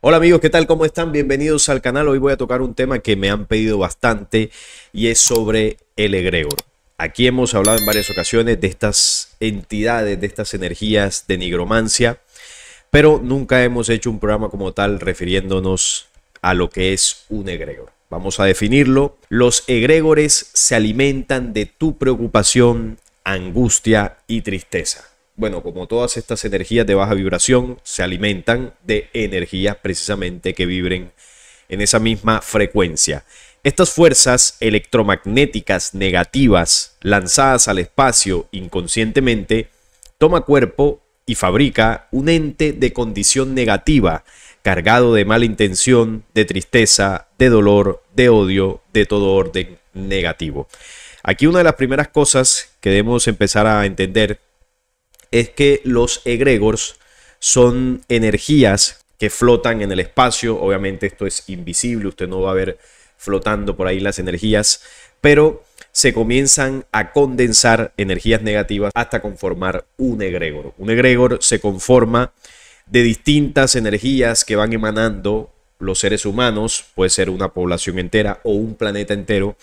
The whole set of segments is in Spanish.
Hola amigos, ¿qué tal? ¿Cómo están? Bienvenidos al canal. Hoy voy a tocar un tema que me han pedido bastante y es sobre el egregor. Aquí hemos hablado en varias ocasiones de estas entidades, de estas energías de nigromancia, pero nunca hemos hecho un programa como tal refiriéndonos a lo que es un egregor. Vamos a definirlo. Los egregores se alimentan de tu preocupación, angustia y tristeza. Bueno, como todas estas energías de baja vibración, se alimentan de energías precisamente que vibren en esa misma frecuencia. Estas fuerzas electromagnéticas negativas lanzadas al espacio inconscientemente toma cuerpo y fabrica un ente de condición negativa, cargado de mala intención, de tristeza, de dolor, de odio, de todo orden negativo. Aquí una de las primeras cosas que debemos empezar a entender es que los egregores son energías que flotan en el espacio. Obviamente esto es invisible, usted no va a ver flotando por ahí las energías, pero se comienzan a condensar energías negativas hasta conformar un egregor. Un egregor se conforma de distintas energías que van emanando los seres humanos, puede ser una población entera o un planeta entero,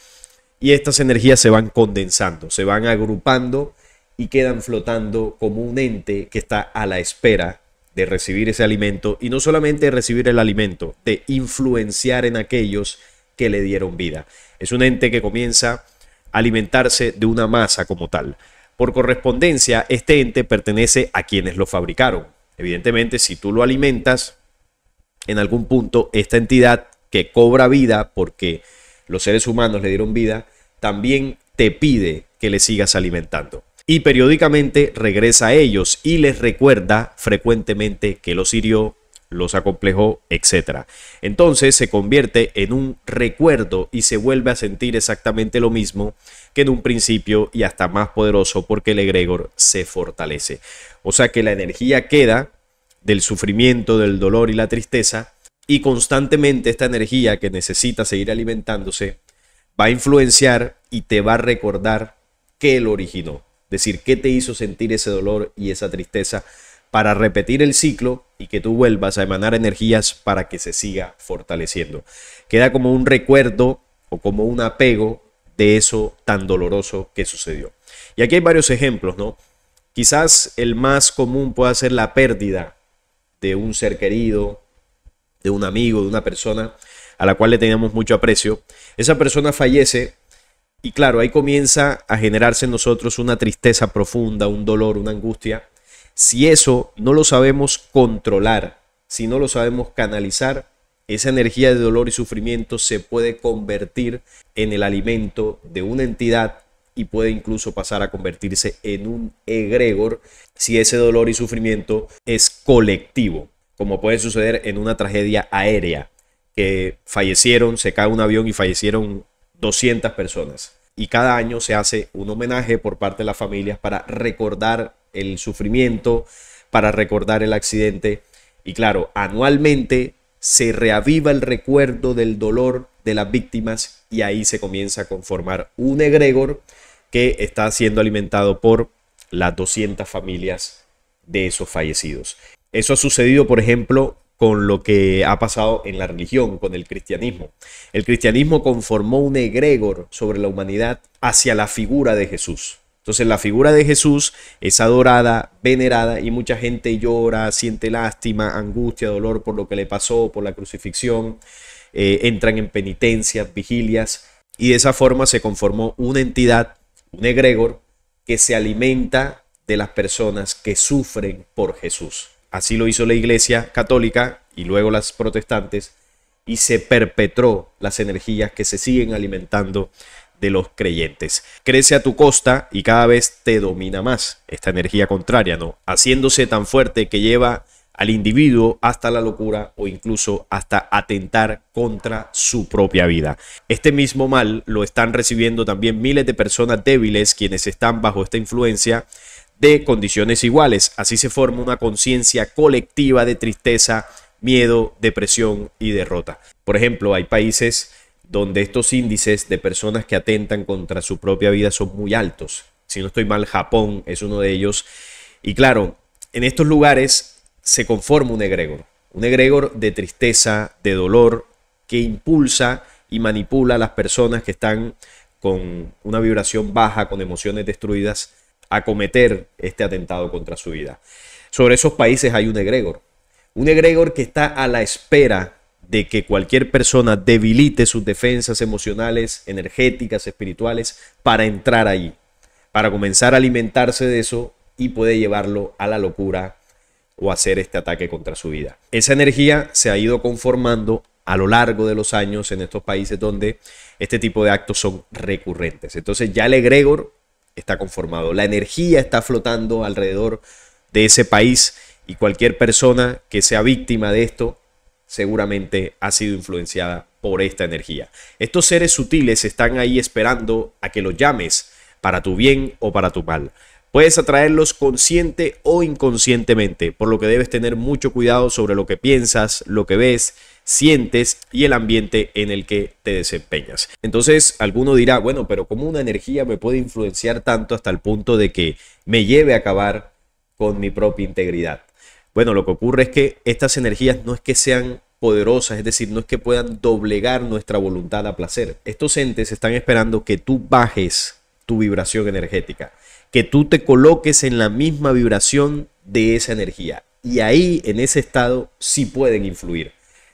y estas energías se van condensando, se van agrupando y quedan flotando como un ente que está a la espera de recibir ese alimento, y no solamente de recibir el alimento, de influenciar en aquellos que le dieron vida. Es un ente que comienza a alimentarse de una masa como tal. Por correspondencia, este ente pertenece a quienes lo fabricaron. Evidentemente, si tú lo alimentas, en algún punto esta entidad que cobra vida porque los seres humanos le dieron vida, también te pide que le sigas alimentando. Y periódicamente regresa a ellos y les recuerda frecuentemente que los hirió, los acomplejó, etc. Entonces se convierte en un recuerdo y se vuelve a sentir exactamente lo mismo que en un principio, y hasta más poderoso, porque el egregor se fortalece. O sea que la energía queda del sufrimiento, del dolor y la tristeza, y constantemente esta energía que necesita seguir alimentándose va a influenciar y te va a recordar qué lo originó. Es decir, qué te hizo sentir ese dolor y esa tristeza, para repetir el ciclo y que tú vuelvas a emanar energías para que se siga fortaleciendo. Queda como un recuerdo o como un apego de eso tan doloroso que sucedió. Y aquí hay varios ejemplos, ¿no? Quizás el más común pueda ser la pérdida de un ser querido, de un amigo, de una persona a la cual le teníamos mucho aprecio. Esa persona fallece. Y claro, ahí comienza a generarse en nosotros una tristeza profunda, un dolor, una angustia. Si eso no lo sabemos controlar, si no lo sabemos canalizar, esa energía de dolor y sufrimiento se puede convertir en el alimento de una entidad y puede incluso pasar a convertirse en un egregor si ese dolor y sufrimiento es colectivo, como puede suceder en una tragedia aérea, que fallecieron, se cae un avión y fallecieron 200 personas. Y cada año se hace un homenaje por parte de las familias para recordar el sufrimiento, para recordar el accidente. Y claro, anualmente se reaviva el recuerdo del dolor de las víctimas, y ahí se comienza a conformar un egregor que está siendo alimentado por las 200 familias de esos fallecidos. Eso ha sucedido, por ejemplo, con lo que ha pasado en la religión, con el cristianismo. El cristianismo conformó un egregor sobre la humanidad hacia la figura de Jesús. Entonces la figura de Jesús es adorada, venerada, y mucha gente llora, siente lástima, angustia, dolor por lo que le pasó, por la crucifixión, entran en penitencias, vigilias, y de esa forma se conformó una entidad, un egregor, que se alimenta de las personas que sufren por Jesús. Así lo hizo la Iglesia Católica y luego las protestantes, y se perpetró las energías que se siguen alimentando de los creyentes. Crece a tu costa y cada vez te domina más esta energía contraria, ¿no? Haciéndose tan fuerte que lleva al individuo hasta la locura o incluso hasta atentar contra su propia vida. Este mismo mal lo están recibiendo también miles de personas débiles, quienes están bajo esta influencia de condiciones iguales. Así se forma una conciencia colectiva de tristeza, miedo, depresión y derrota. Por ejemplo, hay países donde estos índices de personas que atentan contra su propia vida son muy altos. Si no estoy mal, Japón es uno de ellos. Y claro, en estos lugares se conforma un Un egregor de tristeza, de dolor, que impulsa y manipula a las personas que están con una vibración baja, con emociones destruidas, a cometer este atentado contra su vida. Sobre esos países hay un egregor que está a la espera de que cualquier persona debilite sus defensas emocionales, energéticas, espirituales, para entrar ahí, para comenzar a alimentarse de eso y puede llevarlo a la locura o hacer este ataque contra su vida. Esa energía se ha ido conformando a lo largo de los años en estos países donde este tipo de actos son recurrentes. Entonces ya el egregor está conformado, la energía está flotando alrededor de ese país y cualquier persona que sea víctima de esto seguramente ha sido influenciada por esta energía. Estos seres sutiles están ahí esperando a que los llames para tu bien o para tu mal. Puedes atraerlos consciente o inconscientemente, por lo que debes tener mucho cuidado sobre lo que piensas, lo que ves, sientes y el ambiente en el que te desempeñas. Entonces, alguno dirá, bueno, pero ¿cómo una energía me puede influenciar tanto hasta el punto de que me lleve a acabar con mi propia integridad? Bueno, lo que ocurre es que estas energías no es que sean poderosas, es decir, no es que puedan doblegar nuestra voluntad a placer. Estos entes están esperando que tú bajes tu vibración energética, que tú te coloques en la misma vibración de esa energía. Y ahí, en ese estado, sí pueden influir.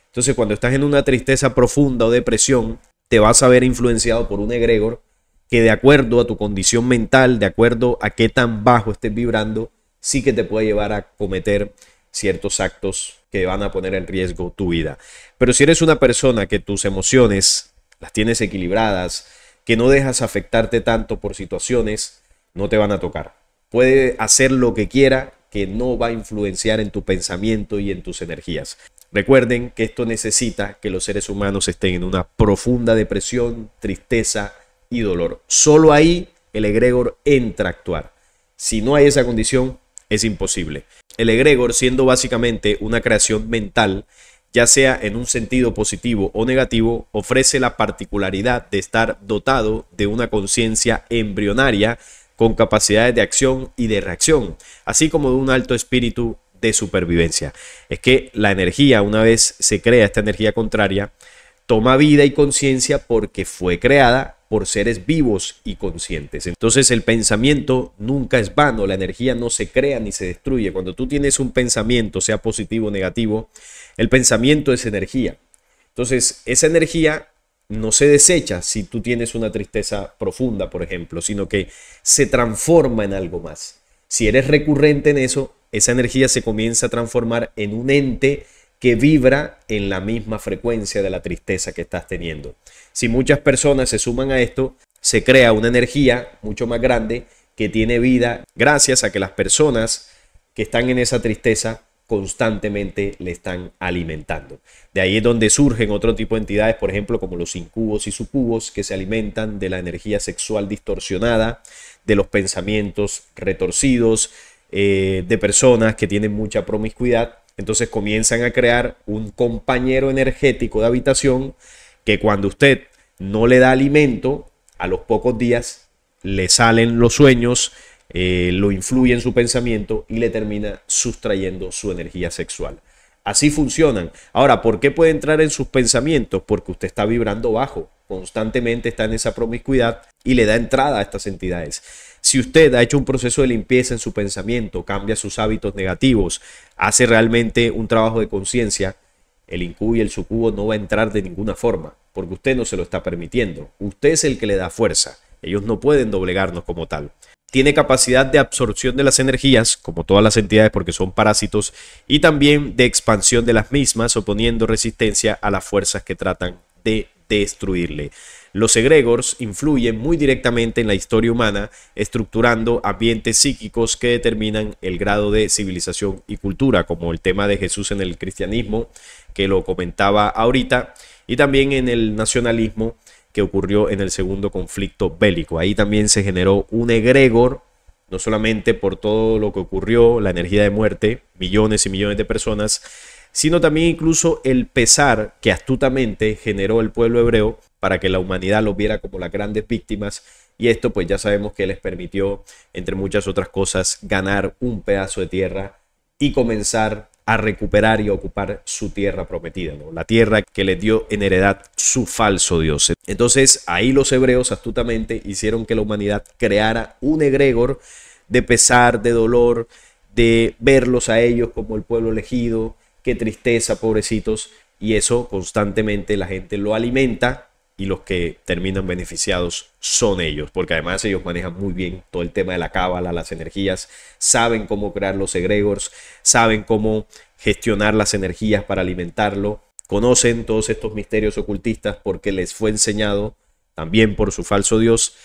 Entonces, cuando estás en una tristeza profunda o depresión, te vas a ver influenciado por un egregor que, de acuerdo a tu condición mental, de acuerdo a qué tan bajo estés vibrando, sí que te puede llevar a cometer ciertos actos que van a poner en riesgo tu vida. Pero si eres una persona que tus emociones las tienes equilibradas, que no dejas afectarte tanto por situaciones, no te van a tocar. Puede hacer lo que quiera, que no va a influenciar en tu pensamiento y en tus energías. Recuerden que esto necesita que los seres humanos estén en una profunda depresión, tristeza y dolor. Solo ahí el egregor entra a actuar. Si no hay esa condición, es imposible. El egregor, siendo básicamente una creación mental, ya sea en un sentido positivo o negativo, ofrece la particularidad de estar dotado de una conciencia embrionaria con capacidades de acción y de reacción, así como de un alto espíritu de supervivencia. Es que la energía, una vez se crea esta energía contraria, toma vida y conciencia porque fue creada por seres vivos y conscientes. Entonces el pensamiento nunca es vano, la energía no se crea ni se destruye. Cuando tú tienes un pensamiento, sea positivo o negativo, el pensamiento es energía. Entonces esa energía no se desecha si tú tienes una tristeza profunda, por ejemplo, sino que se transforma en algo más. Si eres recurrente en eso, esa energía se comienza a transformar en un ente que vibra en la misma frecuencia de la tristeza que estás teniendo. Si muchas personas se suman a esto, se crea una energía mucho más grande que tiene vida gracias a que las personas que están en esa tristeza constantemente le están alimentando. De ahí es donde surgen otro tipo de entidades, por ejemplo, como los incubos y sucubos, que se alimentan de la energía sexual distorsionada, de los pensamientos retorcidos, de personas que tienen mucha promiscuidad. Entonces comienzan a crear un compañero energético de habitación que cuando usted no le da alimento, a los pocos días le salen los sueños, lo influye en su pensamiento y le termina sustrayendo su energía sexual. Así funcionan. Ahora, ¿por qué puede entrar en sus pensamientos? Porque usted está vibrando bajo, constantemente está en esa promiscuidad y le da entrada a estas entidades. Si usted ha hecho un proceso de limpieza en su pensamiento, cambia sus hábitos negativos, hace realmente un trabajo de conciencia, el incubo y el sucubo no va a entrar de ninguna forma, porque usted no se lo está permitiendo. Usted es el que le da fuerza. Ellos no pueden doblegarnos como tal. Tiene capacidad de absorción de las energías, como todas las entidades, porque son parásitos, y también de expansión de las mismas, oponiendo resistencia a las fuerzas que tratan de destruirle. Los egregores influyen muy directamente en la historia humana, estructurando ambientes psíquicos que determinan el grado de civilización y cultura, como el tema de Jesús en el cristianismo, que lo comentaba ahorita, y también en el nacionalismo que ocurrió en el segundo conflicto bélico. Ahí también se generó un egregor, no solamente por todo lo que ocurrió, la energía de muerte, millones y millones de personas, sino también incluso el pesar que astutamente generó el pueblo hebreo para que la humanidad los viera como las grandes víctimas, y esto pues ya sabemos que les permitió, entre muchas otras cosas, ganar un pedazo de tierra y comenzar a recuperar y a ocupar su tierra prometida, ¿no? La tierra que les dio en heredad su falso Dios. Entonces ahí los hebreos astutamente hicieron que la humanidad creara un egregor de pesar, de dolor, de verlos a ellos como el pueblo elegido, qué tristeza, pobrecitos, y eso constantemente la gente lo alimenta y los que terminan beneficiados son ellos, porque además ellos manejan muy bien todo el tema de la cábala, las energías, saben cómo crear los egregores, saben cómo gestionar las energías para alimentarlo, conocen todos estos misterios ocultistas porque les fue enseñado también por su falso Dios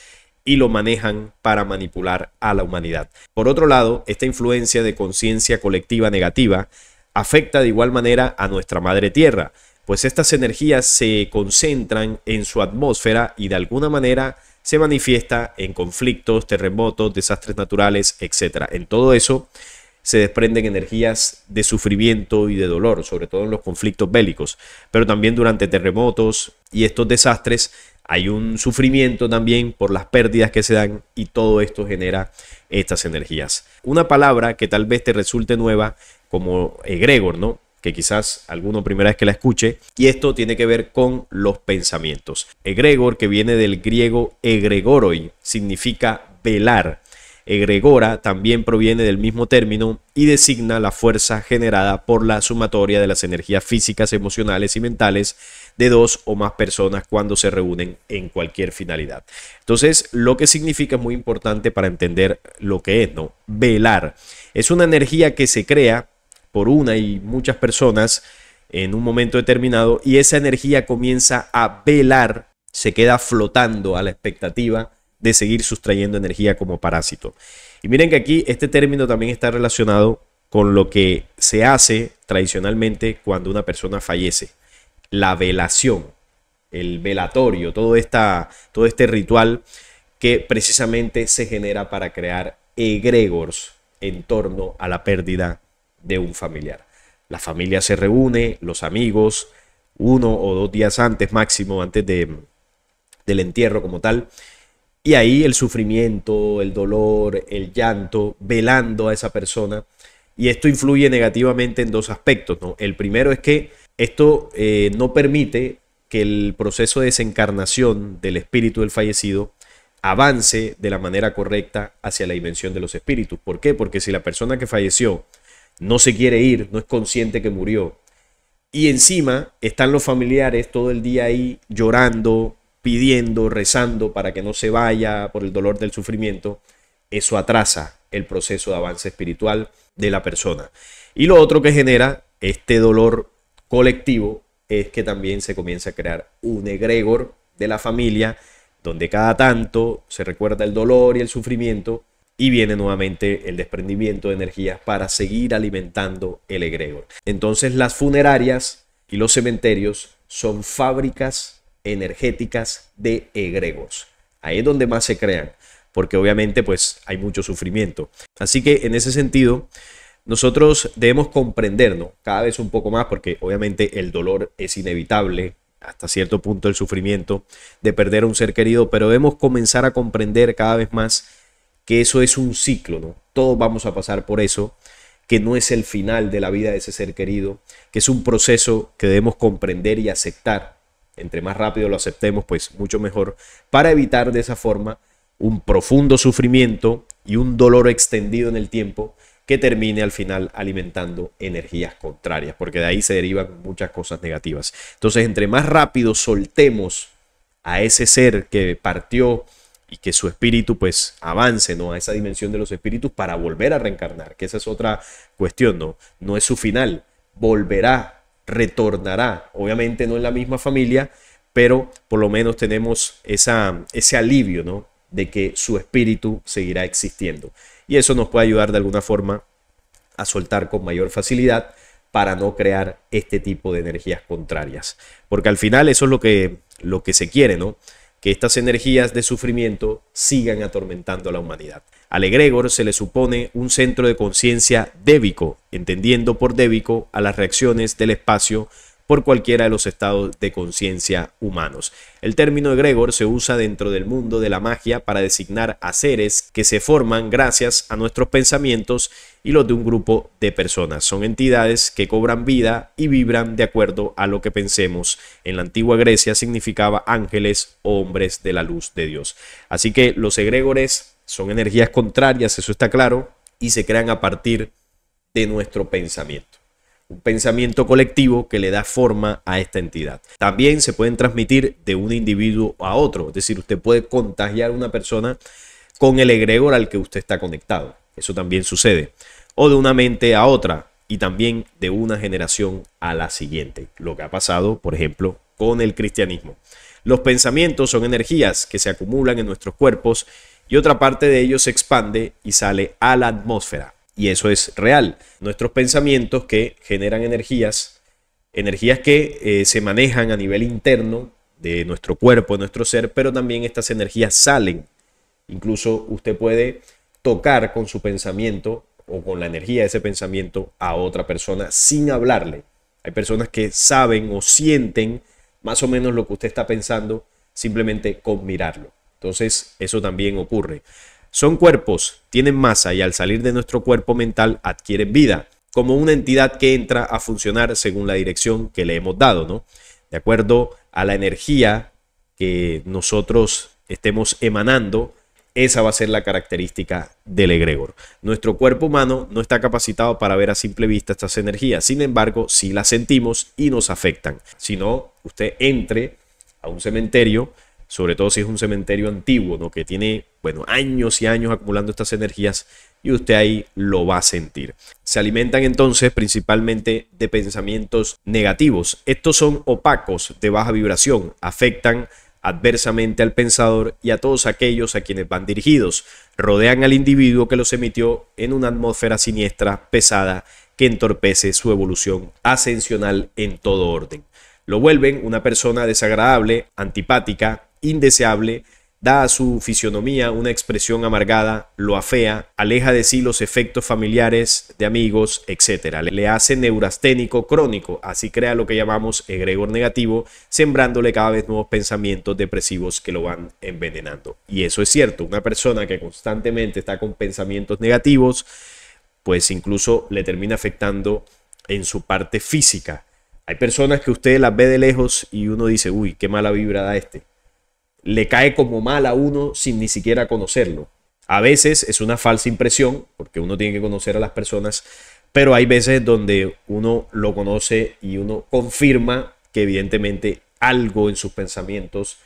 y lo manejan para manipular a la humanidad. Por otro lado, esta influencia de conciencia colectiva negativa afecta de igual manera a nuestra madre tierra, pues estas energías se concentran en su atmósfera y de alguna manera se manifiesta en conflictos, terremotos, desastres naturales, etc. En todo eso se desprenden energías de sufrimiento y de dolor, sobre todo en los conflictos bélicos, pero también durante terremotos y estos desastres hay un sufrimiento también por las pérdidas que se dan y todo esto genera estas energías. Una palabra que tal vez te resulte nueva como egregor, ¿no? Que quizás alguno primera vez que la escuche, y esto tiene que ver con los pensamientos. Egregor, que viene del griego egregoroi, significa velar. Egregora también proviene del mismo término y designa la fuerza generada por la sumatoria de las energías físicas, emocionales y mentales de dos o más personas cuando se reúnen en cualquier finalidad. Entonces, lo que significa es muy importante para entender lo que es, ¿no? Velar. Es una energía que se crea por una y muchas personas en un momento determinado y esa energía comienza a velar, se queda flotando a la expectativa de seguir sustrayendo energía como parásito. Y miren que aquí este término también está relacionado con lo que se hace tradicionalmente cuando una persona fallece. La velación, el velatorio, todo este ritual que precisamente se genera para crear egregores en torno a la pérdida de un familiar. La familia se reúne, los amigos, 1 o 2 días antes máximo, antes del entierro como tal, y ahí el sufrimiento, el dolor, el llanto, velando a esa persona, y esto influye negativamente en dos aspectos, ¿no? El primero es que esto no permite que el proceso de desencarnación del espíritu del fallecido avance de la manera correcta hacia la dimensión de los espíritus. ¿Por qué? Porque si la persona que falleció no se quiere ir, no es consciente que murió, y encima están los familiares todo el día ahí llorando, pidiendo, rezando para que no se vaya por el dolor del sufrimiento, eso atrasa el proceso de avance espiritual de la persona. Y lo otro que genera este dolor colectivo es que también se comienza a crear un egregor de la familia donde cada tanto se recuerda el dolor y el sufrimiento y viene nuevamente el desprendimiento de energías para seguir alimentando el egregor. Entonces las funerarias y los cementerios son fábricas energéticas de egregores. Ahí es donde más se crean, porque obviamente pues hay mucho sufrimiento. Así que en ese sentido nosotros debemos comprendernos cada vez un poco más, porque obviamente el dolor es inevitable, hasta cierto punto el sufrimiento de perder a un ser querido, pero debemos comenzar a comprender cada vez más que eso es un ciclo, ¿no? Todos vamos a pasar por eso, que no es el final de la vida de ese ser querido, que es un proceso que debemos comprender y aceptar. Entre más rápido lo aceptemos, pues mucho mejor, para evitar de esa forma un profundo sufrimiento y un dolor extendido en el tiempo que termine al final alimentando energías contrarias, porque de ahí se derivan muchas cosas negativas. Entonces, entre más rápido soltemos a ese ser que partió y que su espíritu pues avance, ¿no?, a esa dimensión de los espíritus para volver a reencarnar, que esa es otra cuestión, ¿no? No es su final, volverá, retornará, obviamente no en la misma familia, pero por lo menos tenemos ese alivio, ¿no?, de que su espíritu seguirá existiendo. Y eso nos puede ayudar de alguna forma a soltar con mayor facilidad para no crear este tipo de energías contrarias. Porque al final eso es lo que se quiere, ¿no? Que estas energías de sufrimiento sigan atormentando a la humanidad. Al egregor se le supone un centro de conciencia débico, entendiendo por débico a las reacciones del espacio por cualquiera de los estados de conciencia humanos. El término egregor se usa dentro del mundo de la magia para designar a seres que se forman gracias a nuestros pensamientos y los de un grupo de personas. Son entidades que cobran vida y vibran de acuerdo a lo que pensemos. En la antigua Grecia significaba ángeles o hombres de la luz de Dios. Así que los egregores son energías contrarias, eso está claro, y se crean a partir de nuestro pensamiento. Un pensamiento colectivo que le da forma a esta entidad. También se pueden transmitir de un individuo a otro, es decir, usted puede contagiar a una persona con el egregor al que usted está conectado. Eso también sucede. O de una mente a otra y también de una generación a la siguiente. Lo que ha pasado, por ejemplo, con el cristianismo. Los pensamientos son energías que se acumulan en nuestros cuerpos y otra parte de ellos se expande y sale a la atmósfera. Y eso es real. Nuestros pensamientos que generan energías que se manejan a nivel interno de nuestro cuerpo, de nuestro ser, pero también estas energías salen. Incluso usted puede tocar con su pensamiento o con la energía de ese pensamiento a otra persona sin hablarle. Hay personas que saben o sienten más o menos lo que usted está pensando simplemente con mirarlo. Entonces, eso también ocurre. Son cuerpos, tienen masa y al salir de nuestro cuerpo mental adquieren vida, como una entidad que entra a funcionar según la dirección que le hemos dado, ¿no? De acuerdo a la energía que nosotros estemos emanando, esa va a ser la característica del egregor. Nuestro cuerpo humano no está capacitado para ver a simple vista estas energías, sin embargo, sí las sentimos y nos afectan. Si no, usted entre a un cementerio, sobre todo si es un cementerio antiguo, ¿no? Que tiene, bueno, años y años acumulando estas energías y usted ahí lo va a sentir. Se alimentan entonces principalmente de pensamientos negativos. Estos son opacos, de baja vibración, afectan adversamente al pensador y a todos aquellos a quienes van dirigidos. Rodean al individuo que los emitió en una atmósfera siniestra, pesada, que entorpece su evolución ascensional en todo orden. Lo vuelven una persona desagradable, antipática, indeseable, da a su fisionomía una expresión amargada, lo afea, aleja de sí los efectos familiares, de amigos, etc. Le hace neurasténico crónico, así crea lo que llamamos egregor negativo, sembrándole cada vez nuevos pensamientos depresivos que lo van envenenando. Y eso es cierto, una persona que constantemente está con pensamientos negativos, pues incluso le termina afectando en su parte física. Hay personas que usted las ve de lejos y uno dice, uy, qué mala vibra da este. Le cae como mal a uno sin ni siquiera conocerlo. A veces es una falsa impresión, porque uno tiene que conocer a las personas, pero hay veces donde uno lo conoce y uno confirma que evidentemente algo en sus pensamientos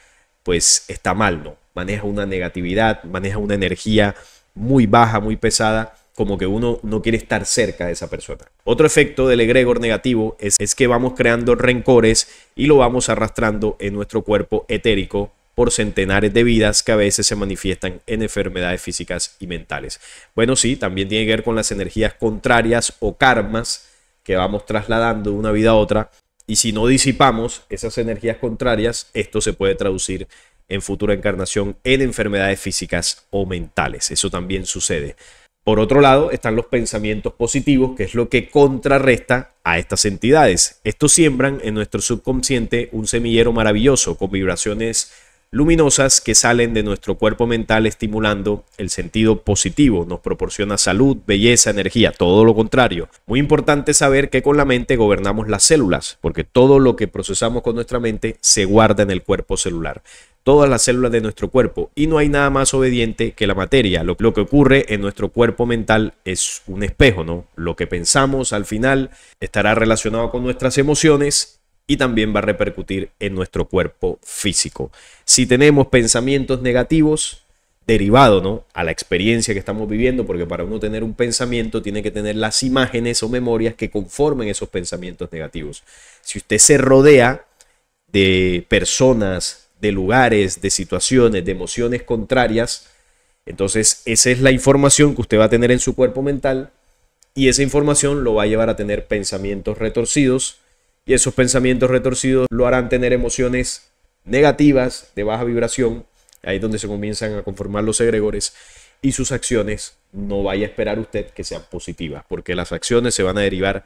pues está mal, ¿no? Maneja una negatividad, maneja una energía muy baja, muy pesada, como que uno no quiere estar cerca de esa persona. Otro efecto del egregor negativo es que vamos creando rencores y lo vamos arrastrando en nuestro cuerpo etérico por centenares de vidas que a veces se manifiestan en enfermedades físicas y mentales. Bueno, sí, también tiene que ver con las energías contrarias o karmas que vamos trasladando de una vida a otra, y si no disipamos esas energías contrarias, esto se puede traducir en futura encarnación en enfermedades físicas o mentales. Eso también sucede. Por otro lado, están los pensamientos positivos, que es lo que contrarresta a estas entidades. Estos siembran en nuestro subconsciente un semillero maravilloso con vibraciones luminosas que salen de nuestro cuerpo mental estimulando el sentido positivo. Nos proporciona salud, belleza, energía, todo lo contrario. Muy importante saber que con la mente gobernamos las células, porque todo lo que procesamos con nuestra mente se guarda en el cuerpo celular. Todas las células de nuestro cuerpo, y no hay nada más obediente que la materia. Lo que ocurre en nuestro cuerpo mental es un espejo, ¿no? Lo que pensamos al final estará relacionado con nuestras emociones y también va a repercutir en nuestro cuerpo físico. Si tenemos pensamientos negativos, derivado, ¿no?, a la experiencia que estamos viviendo, porque para uno tener un pensamiento tiene que tener las imágenes o memorias que conformen esos pensamientos negativos. Si usted se rodea de personas, de lugares, de situaciones, de emociones contrarias, entonces esa es la información que usted va a tener en su cuerpo mental, y esa información lo va a llevar a tener pensamientos retorcidos, y esos pensamientos retorcidos lo harán tener emociones negativas de baja vibración. Ahí es donde se comienzan a conformar los egregores, y sus acciones no vaya a esperar usted que sean positivas, porque las acciones se van a derivar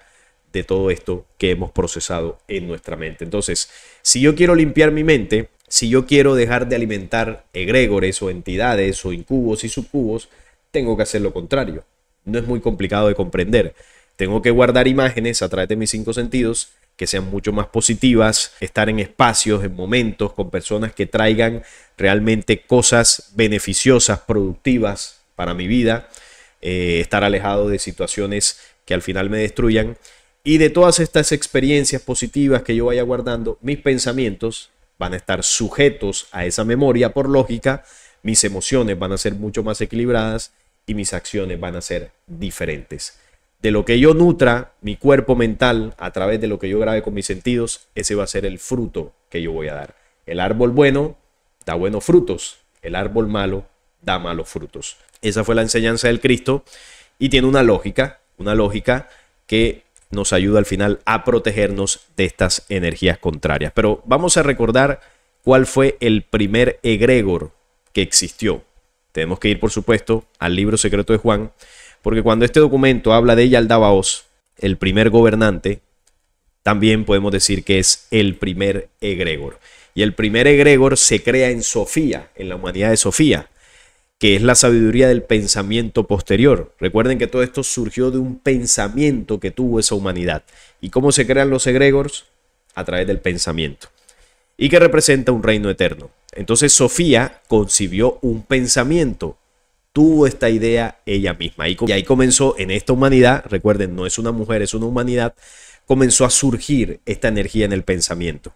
de todo esto que hemos procesado en nuestra mente. Entonces, si yo quiero limpiar mi mente, si yo quiero dejar de alimentar egregores o entidades o incubos y subcubos, tengo que hacer lo contrario. No es muy complicado de comprender. Tengo que guardar imágenes a través de mis 5 sentidos que sean mucho más positivas, estar en espacios, en momentos, con personas que traigan realmente cosas beneficiosas, productivas para mi vida, estar alejado de situaciones que al final me destruyan. Y de todas estas experiencias positivas que yo vaya guardando, mis pensamientos van a estar sujetos a esa memoria por lógica, mis emociones van a ser mucho más equilibradas y mis acciones van a ser diferentes. De lo que yo nutra mi cuerpo mental a través de lo que yo grabe con mis sentidos, ese va a ser el fruto que yo voy a dar. El árbol bueno da buenos frutos, el árbol malo da malos frutos. Esa fue la enseñanza del Cristo y tiene una lógica que nos ayuda al final a protegernos de estas energías contrarias. Pero vamos a recordar cuál fue el primer egregor que existió. Tenemos que ir, por supuesto, al libro secreto de Juan, porque cuando este documento habla de Yaldabaoth, el primer gobernante, también podemos decir que es el primer egregor. Y el primer egregor se crea en Sofía, en la humanidad de Sofía, que es la sabiduría del pensamiento posterior. Recuerden que todo esto surgió de un pensamiento que tuvo esa humanidad. ¿Y cómo se crean los egregores? A través del pensamiento. Y que representa un reino eterno. Entonces Sofía concibió un pensamiento, tuvo esta idea ella misma. Y ahí comenzó en esta humanidad, recuerden, no es una mujer, es una humanidad, comenzó a surgir esta energía en el pensamiento.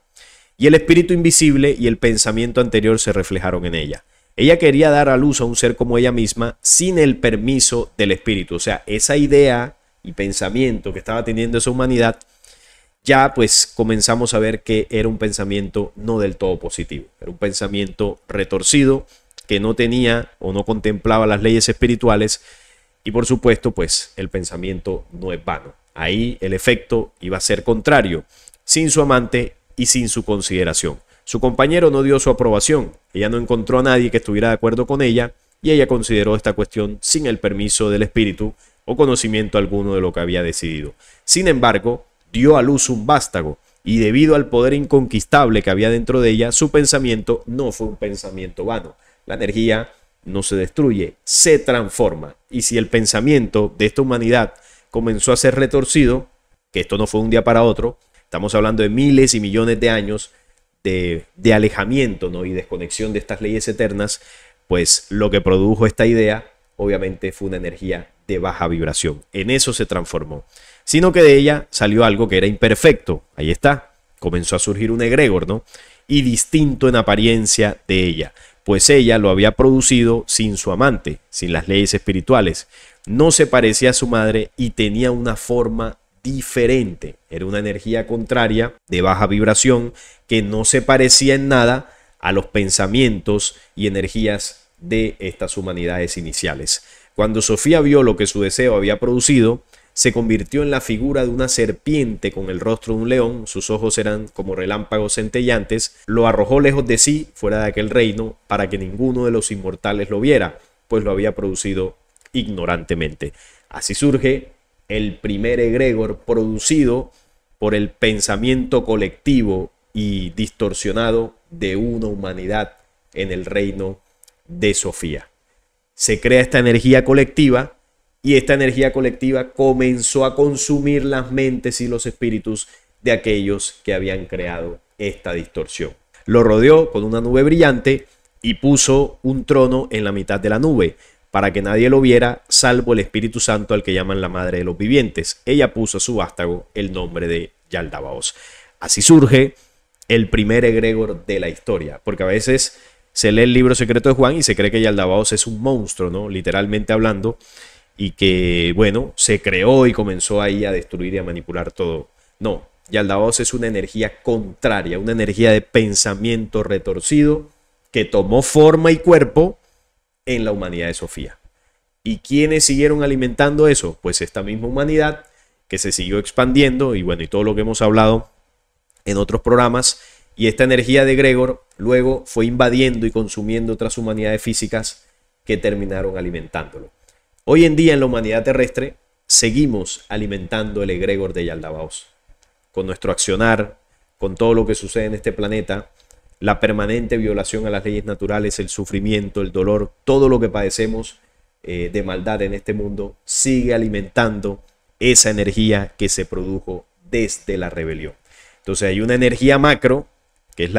Y el espíritu invisible y el pensamiento anterior se reflejaron en ella. Ella quería dar a luz a un ser como ella misma sin el permiso del espíritu. O sea, esa idea y pensamiento que estaba teniendo esa humanidad, ya pues comenzamos a ver que era un pensamiento no del todo positivo. Era un pensamiento retorcido que no tenía o no contemplaba las leyes espirituales y por supuesto pues el pensamiento no es vano. Ahí el efecto iba a ser contrario, sin su amante y sin su consideración. Su compañero no dio su aprobación, ella no encontró a nadie que estuviera de acuerdo con ella y ella consideró esta cuestión sin el permiso del espíritu o conocimiento alguno de lo que había decidido. Sin embargo, dio a luz un vástago y debido al poder inconquistable que había dentro de ella, su pensamiento no fue un pensamiento vano. La energía no se destruye, se transforma. Y si el pensamiento de esta humanidad comenzó a ser retorcido, que esto no fue un día para otro, estamos hablando de miles y millones de años de alejamiento, ¿no? Y desconexión de estas leyes eternas, pues lo que produjo esta idea obviamente fue una energía de baja vibración. En eso se transformó. Sino que de ella salió algo que era imperfecto. Ahí está. Comenzó a surgir un egregor, ¿no? Y distinto en apariencia de ella. Pues ella lo había producido sin su amante, sin las leyes espirituales. No se parecía a su madre y tenía una forma diferente. Era una energía contraria, de baja vibración, que no se parecía en nada a los pensamientos y energías de estas humanidades iniciales. Cuando Sofía vio lo que su deseo había producido, se convirtió en la figura de una serpiente con el rostro de un león, sus ojos eran como relámpagos centellantes, lo arrojó lejos de sí, fuera de aquel reino, para que ninguno de los inmortales lo viera, pues lo había producido ignorantemente. Así surge el primer egregor producido por el pensamiento colectivo y distorsionado de una humanidad en el reino de Sofía. Se crea esta energía colectiva y esta energía colectiva comenzó a consumir las mentes y los espíritus de aquellos que habían creado esta distorsión. Lo rodeó con una nube brillante y puso un trono en la mitad de la nube para que nadie lo viera salvo el Espíritu Santo al que llaman la Madre de los Vivientes. Ella puso a su vástago el nombre de Yaldabaoth. Así surge el primer egregor de la historia, porque a veces se lee el libro secreto de Juan y se cree que Yaldabaoth es un monstruo, ¿no? Literalmente hablando, y que, bueno, se creó y comenzó ahí a destruir y a manipular todo. No, Yaldabaoth es una energía contraria, una energía de pensamiento retorcido que tomó forma y cuerpo en la humanidad de Sofía. ¿Y quiénes siguieron alimentando eso? Pues esta misma humanidad que se siguió expandiendo y bueno, y todo lo que hemos hablado en otros programas, y esta energía de egregor luego fue invadiendo y consumiendo otras humanidades físicas que terminaron alimentándolo. Hoy en día en la humanidad terrestre seguimos alimentando el egregor de Yaldabaoth. Con nuestro accionar, con todo lo que sucede en este planeta, la permanente violación a las leyes naturales, el sufrimiento, el dolor, todo lo que padecemos de maldad en este mundo, sigue alimentando esa energía que se produjo desde la rebelión. Entonces hay una energía macro, que es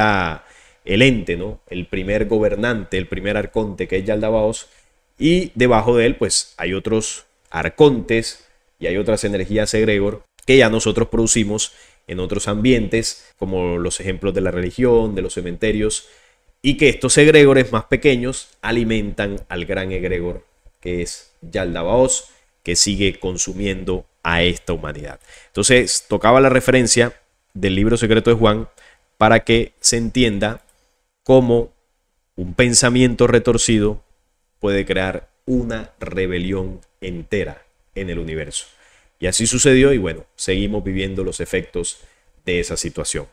el ente, ¿no? El primer gobernante, el primer arconte, que es Yaldabaoth, y debajo de él pues hay otros arcontes y hay otras energías egregor que ya nosotros producimos en otros ambientes, como los ejemplos de la religión, de los cementerios, y que estos egregores más pequeños alimentan al gran egregor, que es Yaldabaoth, que sigue consumiendo a esta humanidad. Entonces, tocaba la referencia del libro secreto de Juan para que se entienda cómo un pensamiento retorcido puede crear una rebelión entera en el universo. Y así sucedió y bueno, seguimos viviendo los efectos de esa situación.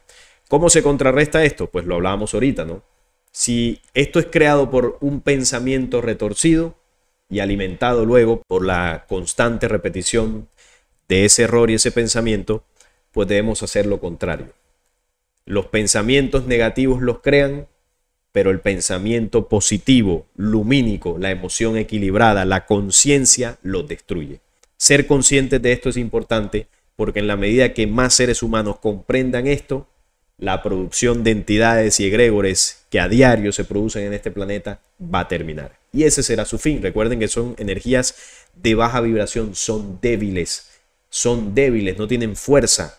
¿Cómo se contrarresta esto? Pues lo hablábamos ahorita, ¿no? Si esto es creado por un pensamiento retorcido y alimentado luego por la constante repetición de ese error y ese pensamiento, pues debemos hacer lo contrario. Los pensamientos negativos los crean, pero el pensamiento positivo, lumínico, la emoción equilibrada, la conciencia los destruye. Ser conscientes de esto es importante porque en la medida que más seres humanos comprendan esto, la producción de entidades y egregores que a diario se producen en este planeta va a terminar. Y ese será su fin. Recuerden que son energías de baja vibración, son débiles, no tienen fuerza.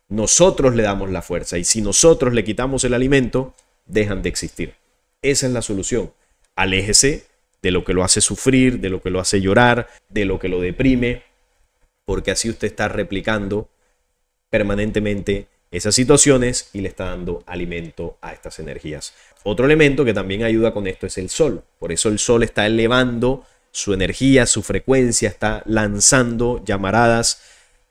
Nosotros le damos la fuerza y si nosotros le quitamos el alimento, dejan de existir. Esa es la solución. Aléjese de lo que lo hace sufrir, de lo que lo hace llorar, de lo que lo deprime, porque así usted está replicando permanentemente esas situaciones y le está dando alimento a estas energías. Otro elemento que también ayuda con esto es el sol. Por eso el sol está elevando su energía, su frecuencia, está lanzando llamaradas,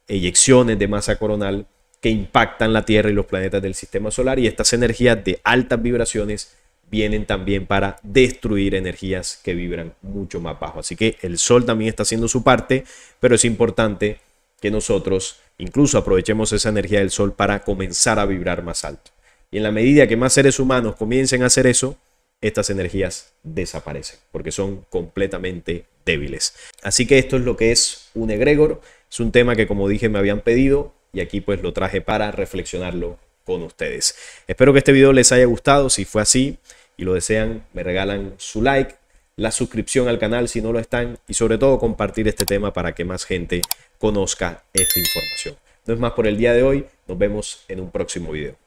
eyecciones de masa coronal que impactan la Tierra y los planetas del sistema solar, y estas energías de altas vibraciones vienen también para destruir energías que vibran mucho más bajo. Así que el sol también está haciendo su parte, pero es importante que nosotros incluso aprovechemos esa energía del sol para comenzar a vibrar más alto. Y en la medida que más seres humanos comiencen a hacer eso, estas energías desaparecen porque son completamente débiles. Así que esto es lo que es un egregor. Es un tema que, como dije, me habían pedido y aquí pues lo traje para reflexionarlo con ustedes. Espero que este video les haya gustado. Si fue así y lo desean, me regalan su like, la suscripción al canal si no lo están y sobre todo compartir este tema para que más gente conozca esta información. No es más por el día de hoy. Nos vemos en un próximo video.